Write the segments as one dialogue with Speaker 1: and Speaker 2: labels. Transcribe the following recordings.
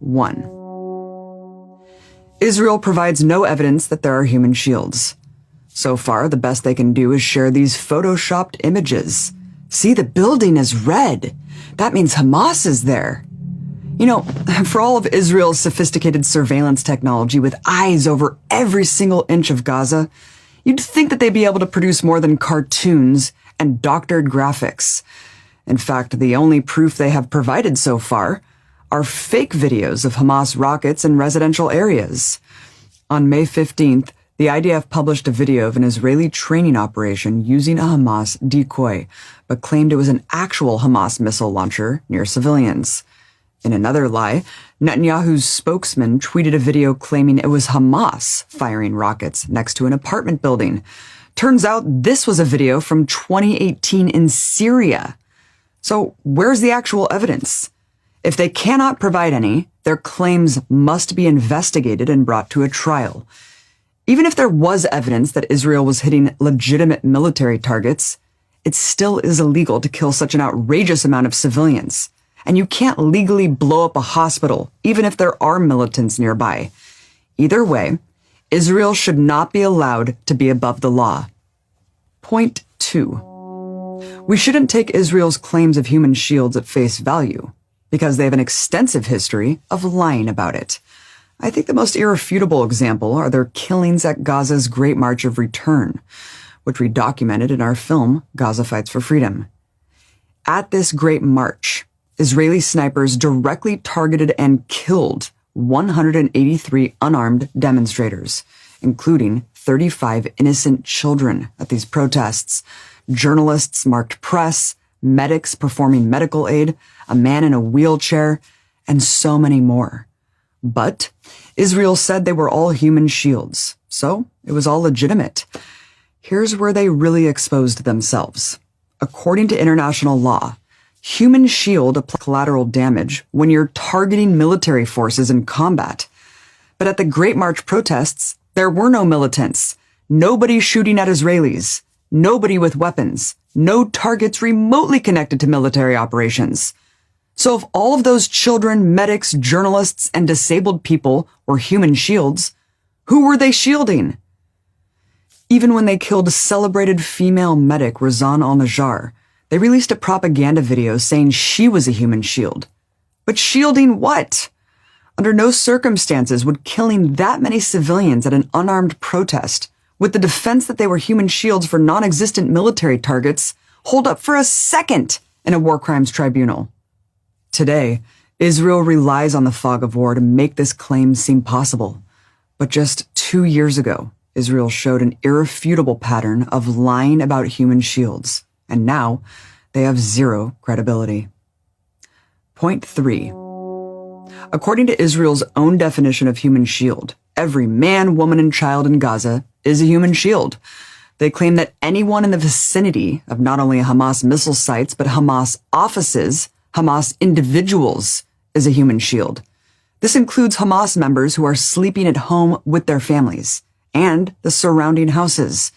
Speaker 1: 1. Israel provides no evidence that there are human shields. So far, the best they can do is share these photoshopped images. See, the building is red. That means Hamas is there. You know, for all of Israel's sophisticated surveillance technology with eyes over every single inch of Gaza, you'd think that they'd be able to produce more than cartoons and doctored graphics. In fact, the only proof they have provided so far are fake videos of Hamas rockets in residential areas. On May 15th, the IDF published a video of an Israeli training operation using a Hamas decoy, but claimed it was an actual Hamas missile launcher near civilians. In another lie, Netanyahu's spokesman tweeted a video claiming it was Hamas firing rockets next to an apartment building. Turns out this was a video from 2018 in Syria. So where's the actual evidence? If they cannot provide any, their claims must be investigated and brought to a trial. Even if there was evidence that Israel was hitting legitimate military targets, it still is illegal to kill such an outrageous amount of civilians. And you can't legally blow up a hospital, even if there are militants nearby. Either way, Israel should not be allowed to be above the law. Point 2. We shouldn't take Israel's claims of human shields at face value, because they have an extensive history of lying about it. I think the most irrefutable example are their killings at Gaza's Great March of Return, which we documented in our film, Gaza Fights for Freedom. At this Great March, Israeli snipers directly targeted and killed 183 unarmed demonstrators, including 35 innocent children at these protests, journalists marked press, medics performing medical aid, a man in a wheelchair, and so many more. But Israel said they were all human shields, so it was all legitimate. Here's where they really exposed themselves. According to international law, human shield applies collateral damage when you're targeting military forces in combat. But at the Great March protests, there were no militants, nobody shooting at Israelis, nobody with weapons, no targets remotely connected to military operations. So if all of those children, medics, journalists, and disabled people were human shields, who were they shielding? Even when they killed celebrated female medic Razan al-Najjar, they released a propaganda video saying she was a human shield. But shielding what? Under no circumstances would killing that many civilians at an unarmed protest, with the defense that they were human shields for non-existent military targets, hold up for a second in a war crimes tribunal. Today, Israel relies on the fog of war to make this claim seem possible. But just 2 years ago, Israel showed an irrefutable pattern of lying about human shields, and now they have zero credibility. Point 3. According to Israel's own definition of human shield, every man, woman, and child in Gaza is a human shield. They claim that anyone in the vicinity of not only Hamas missile sites, but Hamas offices, Hamas individuals, is a human shield. This includes Hamas members who are sleeping at home with their families and the surrounding houses.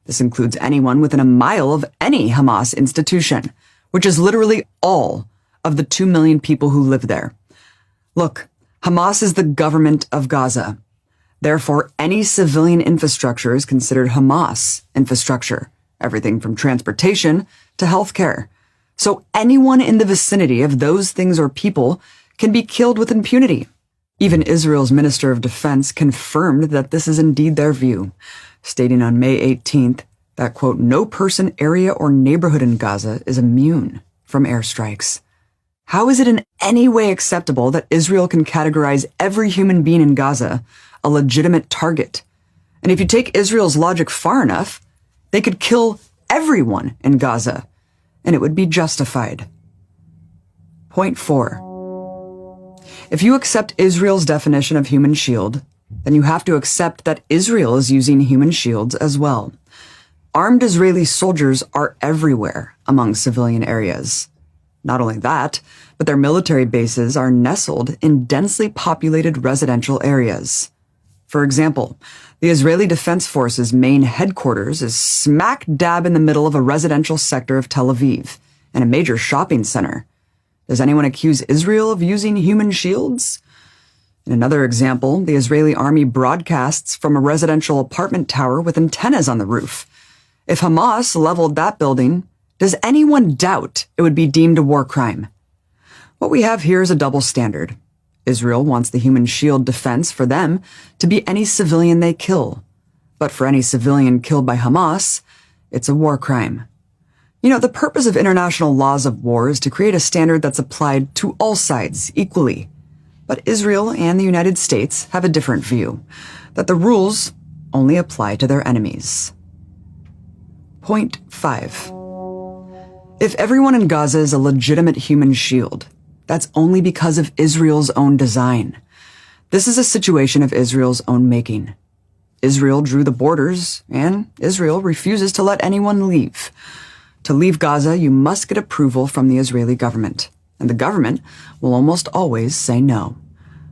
Speaker 1: This includes anyone within a mile of any Hamas institution, which is literally all of the 2 million people who live there. Look, Hamas is the government of Gaza. Therefore, any civilian infrastructure is considered Hamas infrastructure, everything from transportation to healthcare. So anyone in the vicinity of those things or people can be killed with impunity. Even Israel's Minister of Defense confirmed that this is indeed their view, stating on May 18th that, quote, no person, area, or neighborhood in Gaza is immune from airstrikes. How is it in any way acceptable that Israel can categorize every human being in Gaza a legitimate target? And if you take Israel's logic far enough, they could kill everyone in Gaza, and it would be justified. Point 4. If you accept Israel's definition of human shield, then you have to accept that Israel is using human shields as well. Armed Israeli soldiers are everywhere among civilian areas. Not only that, but their military bases are nestled in densely populated residential areas. For example, the Israeli Defense Forces' main headquarters is smack dab in the middle of a residential sector of Tel Aviv and a major shopping center. Does anyone accuse Israel of using human shields? In another example, the Israeli army broadcasts from a residential apartment tower with antennas on the roof. If Hamas leveled that building, does anyone doubt it would be deemed a war crime? What we have here is a double standard. Israel wants the human shield defense for them to be any civilian they kill. But for any civilian killed by Hamas, it's a war crime. You know, the purpose of international laws of war is to create a standard that's applied to all sides equally. But Israel and the United States have a different view, that the rules only apply to their enemies. Point 5. If everyone in Gaza is a legitimate human shield, that's only because of Israel's own design. This is a situation of Israel's own making. Israel drew the borders, and Israel refuses to let anyone leave. To leave Gaza, you must get approval from the Israeli government, and the government will almost always say no.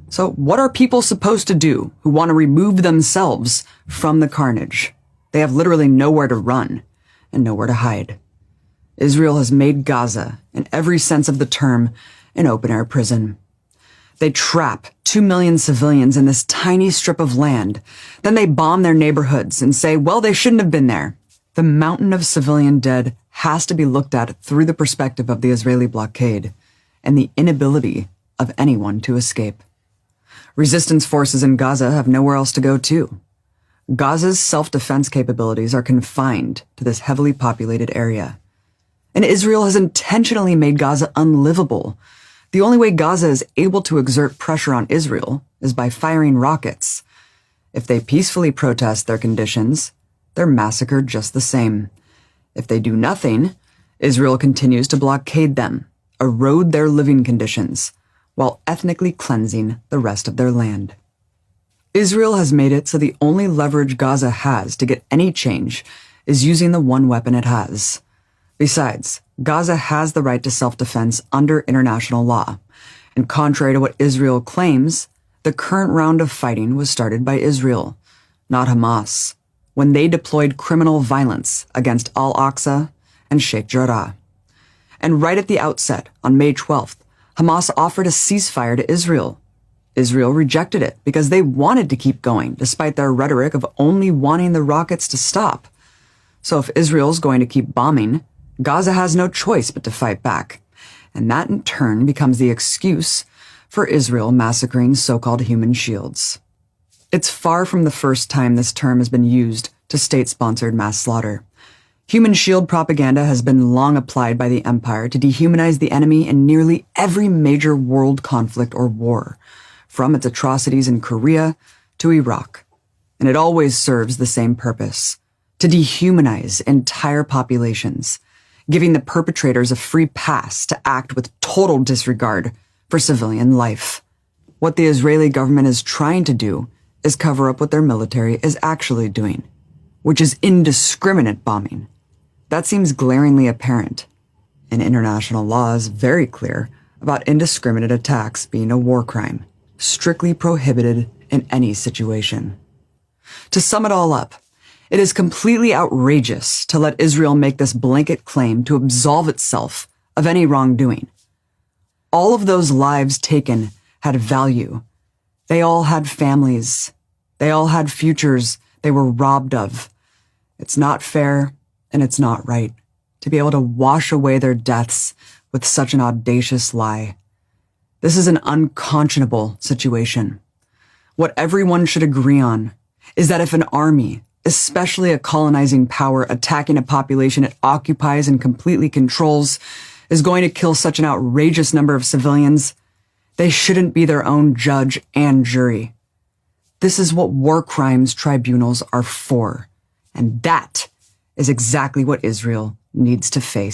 Speaker 1: So what are people supposed to do who want to remove themselves from the carnage? They have literally nowhere to run and nowhere to hide. Israel has made Gaza, in every sense of the term, an open-air prison. They trap 2 million civilians in this tiny strip of land. Then they bomb their neighborhoods and say, well, they shouldn't have been there. The mountain of civilian dead has to be looked at through the perspective of the Israeli blockade and the inability of anyone to escape. Resistance forces in Gaza have nowhere else to go to. Gaza's self-defense capabilities are confined to this heavily populated area. And Israel has intentionally made Gaza unlivable. The only way Gaza is able to exert pressure on Israel is by firing rockets. If they peacefully protest their conditions, they're massacred just the same. If they do nothing, Israel continues to blockade them, erode their living conditions, while ethnically cleansing the rest of their land. Israel has made it so the only leverage Gaza has to get any change is using the one weapon it has. Besides, Gaza has the right to self-defense under international law, and contrary to what Israel claims, the current round of fighting was started by Israel, not Hamas, when they deployed criminal violence against Al-Aqsa and Sheikh Jarrah. And right at the outset, on May 12th, Hamas offered a ceasefire to Israel. Israel rejected it because they wanted to keep going, despite their rhetoric of only wanting the rockets to stop. So if Israel's going to keep bombing, Gaza has no choice but to fight back, and that in turn becomes the excuse for Israel massacring so-called human shields. It's far from the first time this term has been used to state-sponsored mass slaughter. Human shield propaganda has been long applied by the empire to dehumanize the enemy in nearly every major world conflict or war, from its atrocities in Korea to Iraq. And it always serves the same purpose: to dehumanize entire populations, giving the perpetrators a free pass to act with total disregard for civilian life. What the Israeli government is trying to do is cover up what their military is actually doing, which is indiscriminate bombing. That seems glaringly apparent, and international law is very clear about indiscriminate attacks being a war crime, strictly prohibited in any situation. To sum it all up, it is completely outrageous to let Israel make this blanket claim to absolve itself of any wrongdoing. All of those lives taken had value. They all had families. They all had futures they were robbed of. It's not fair, and it's not right to be able to wash away their deaths with such an audacious lie. This is an unconscionable situation. What everyone should agree on is that if an army, especially a colonizing power attacking a population it occupies and completely controls, is going to kill such an outrageous number of civilians, they shouldn't be their own judge and jury. This is what war crimes tribunals are for, and that is exactly what Israel needs to face.